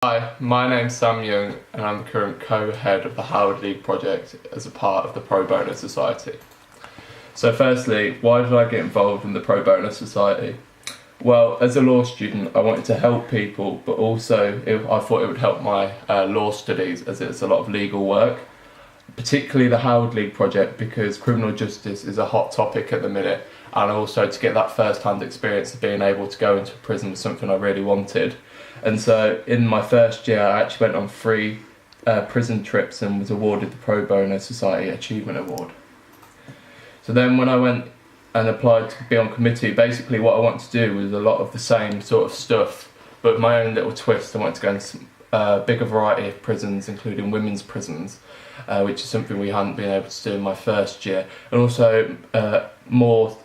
Hi, my name's Sam Young and I'm the current co-head of the Howard League project as a part of the Pro Bono Society. So firstly, why did I get involved in the Pro Bono Society? Well, as a law student I wanted to help people, but also I thought it would help my law studies, as it's a lot of legal work. Particularly the Howard League project, because criminal justice is a hot topic at the minute, and also to get that first-hand experience of being able to go into prison was something I really wanted. And so in my first year I actually went on 3 prison trips and was awarded the Pro Bono Society Achievement Award. So then when I went and applied to be on committee, basically what I wanted to do was a lot of the same sort of stuff, but my own little twist. I wanted to go into a bigger variety of prisons, including women's prisons, which is something we hadn't been able to do in my first year, and also more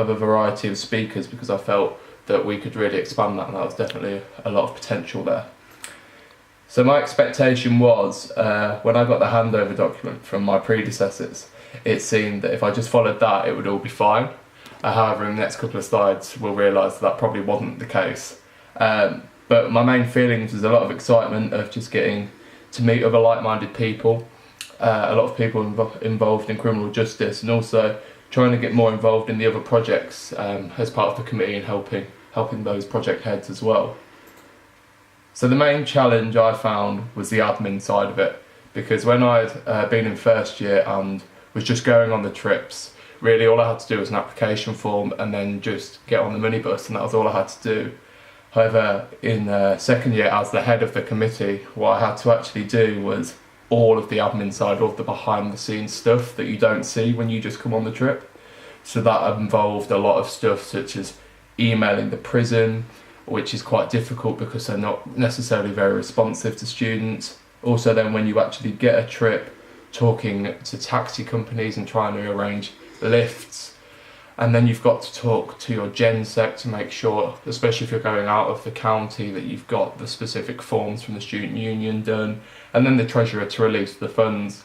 of a variety of speakers, because I felt that we could really expand that, and that was definitely a lot of potential there. So my expectation was, when I got the handover document from my predecessors, it seemed that if I just followed that it would all be fine. However, in the next couple of slides we'll realise that probably wasn't the case. But my main feelings was a lot of excitement of just getting to meet other like-minded people, a lot of people involved in criminal justice, and also trying to get more involved in the other projects as part of the committee and helping those project heads as well. So the main challenge I found was the admin side of it, because when I'd been in first year and was just going on the trips, really all I had to do was an application form and then just get on the minibus, and that was all I had to do. However, in second year as the head of the committee, what I had to actually do was all of the admin side, all of the behind the scenes stuff that you don't see when you just come on the trip. So that involved a lot of stuff such as emailing the prison, which is quite difficult because they're not necessarily very responsive to students. Also then when you actually get a trip, talking to taxi companies and trying to arrange lifts. And then you've got to talk to your GenSec to make sure, especially if you're going out of the county, that you've got the specific forms from the student union done, and then the treasurer to release the funds.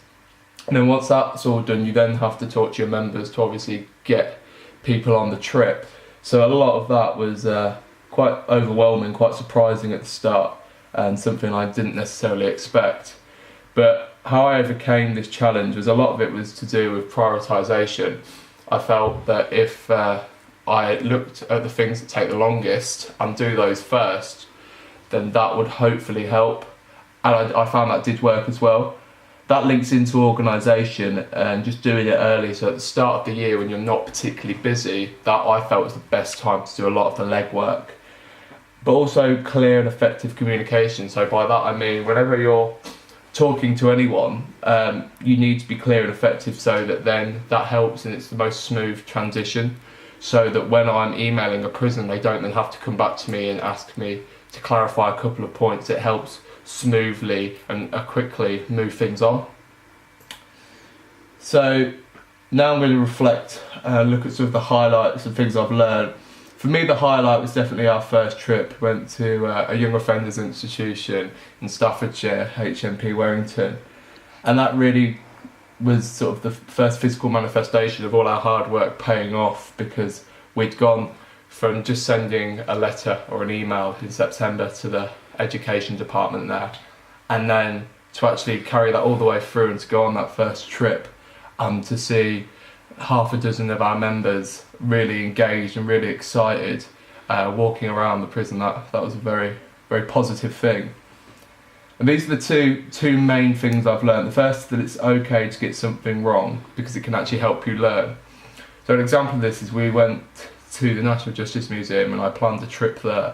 And then once that's all done, you then have to talk to your members to obviously get people on the trip. So a lot of that was quite overwhelming, quite surprising at the start, and something I didn't necessarily expect. But how I overcame this challenge was, a lot of it was to do with prioritisation. I felt that if I looked at the things that take the longest and do those first, then that would hopefully help. And I found that did work as well. That links into organisation and just doing it early. So at the start of the year, when you're not particularly busy, that I felt was the best time to do a lot of the legwork. But also clear and effective communication. So by that I mean, whenever you're talking to anyone, you need to be clear and effective, so that then that helps and it's the most smooth transition, so that when I'm emailing a prison they don't then have to come back to me and ask me to clarify a couple of points. It helps smoothly and quickly move things on. So now I'm going to reflect and look at sort of the highlights and things I've learned. For me, the highlight was definitely our first trip. Went to a young offenders institution in Staffordshire, HMP Warrington, and that really was sort of the first physical manifestation of all our hard work paying off, because we'd gone from just sending a letter or an email in September to the education department there, and then to actually carry that all the way through and to go on that first trip and to see half a dozen of our members really engaged and really excited walking around the prison. That was a very, very positive thing. And these are the two main things I've learned. The first is that it's okay to get something wrong, because it can actually help you learn. So an example of this is we went to the National Justice Museum and I planned a trip there,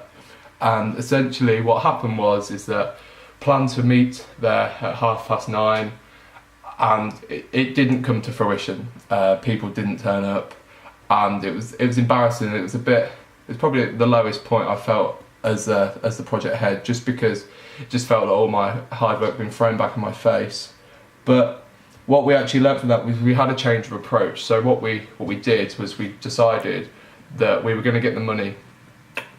and essentially what happened is that planned to meet there at 9:30, and it didn't come to fruition. People didn't turn up, and it was embarrassing. It was probably the lowest point I felt as the project head, just because it just felt like all my hard work had been thrown back in my face. But what we actually learned from that was we had a change of approach. So what we did was we decided that we were going to get the money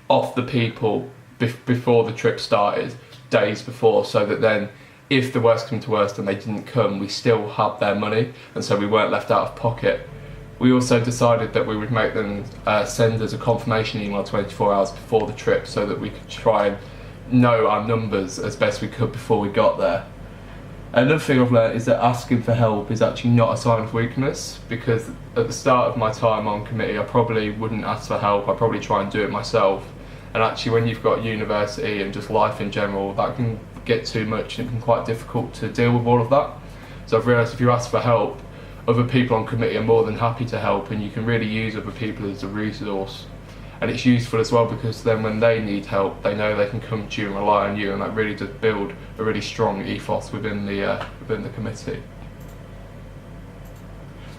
off the people before the trip started, days before, so that then if the worst come to worst and they didn't come, we still had their money, and so we weren't left out of pocket. We also decided that we would make them send us a confirmation email 24 hours before the trip, so that we could try and know our numbers as best we could before we got there. Another thing I've learned is that asking for help is actually not a sign of weakness, because at the start of my time on committee I probably wouldn't ask for help, I'd probably try and do it myself. And actually when you've got university and just life in general, that can get too much and it can be quite difficult to deal with all of that. So I've realised if you ask for help, other people on committee are more than happy to help, and you can really use other people as a resource. And it's useful as well because then when they need help, they know they can come to you and rely on you, and that really does build a really strong ethos within the committee.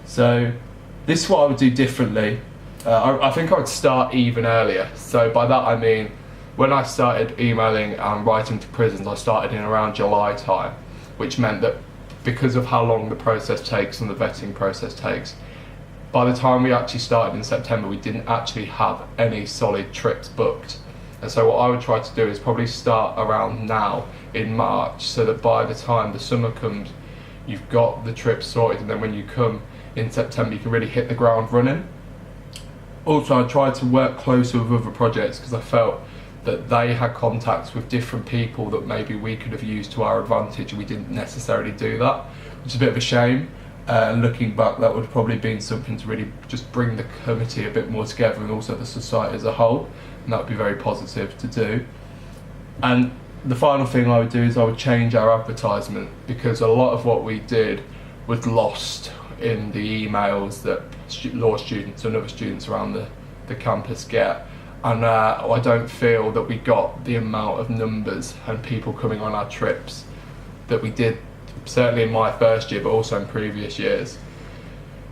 So this is what I would do differently. I think I would start even earlier. So by that I mean, when I started emailing and writing to prisons, I started in around July time, which meant that because of how long the process takes and the vetting process takes, by the time we actually started in September, we didn't actually have any solid trips booked. And so what I would try to do is probably start around now in March, so that by the time the summer comes, you've got the trips sorted, and then when you come in September, you can really hit the ground running. Also, I tried to work closer with other projects because I felt that they had contacts with different people that maybe we could have used to our advantage, and we didn't necessarily do that, which is a bit of a shame. Looking back, that would have probably been something to really just bring the committee a bit more together, and also the society as a whole, and that would be very positive to do. And the final thing I would do is I would change our advertisement, because a lot of what we did was lost in the emails that law students and other students around the campus get. And I don't feel that we got the amount of numbers and people coming on our trips that we did, certainly in my first year, but also in previous years.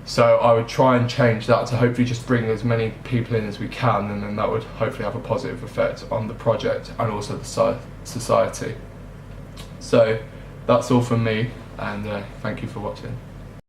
So I would try and change that to hopefully just bring as many people in as we can, and then that would hopefully have a positive effect on the project and also the society. So that's all from me, and thank you for watching.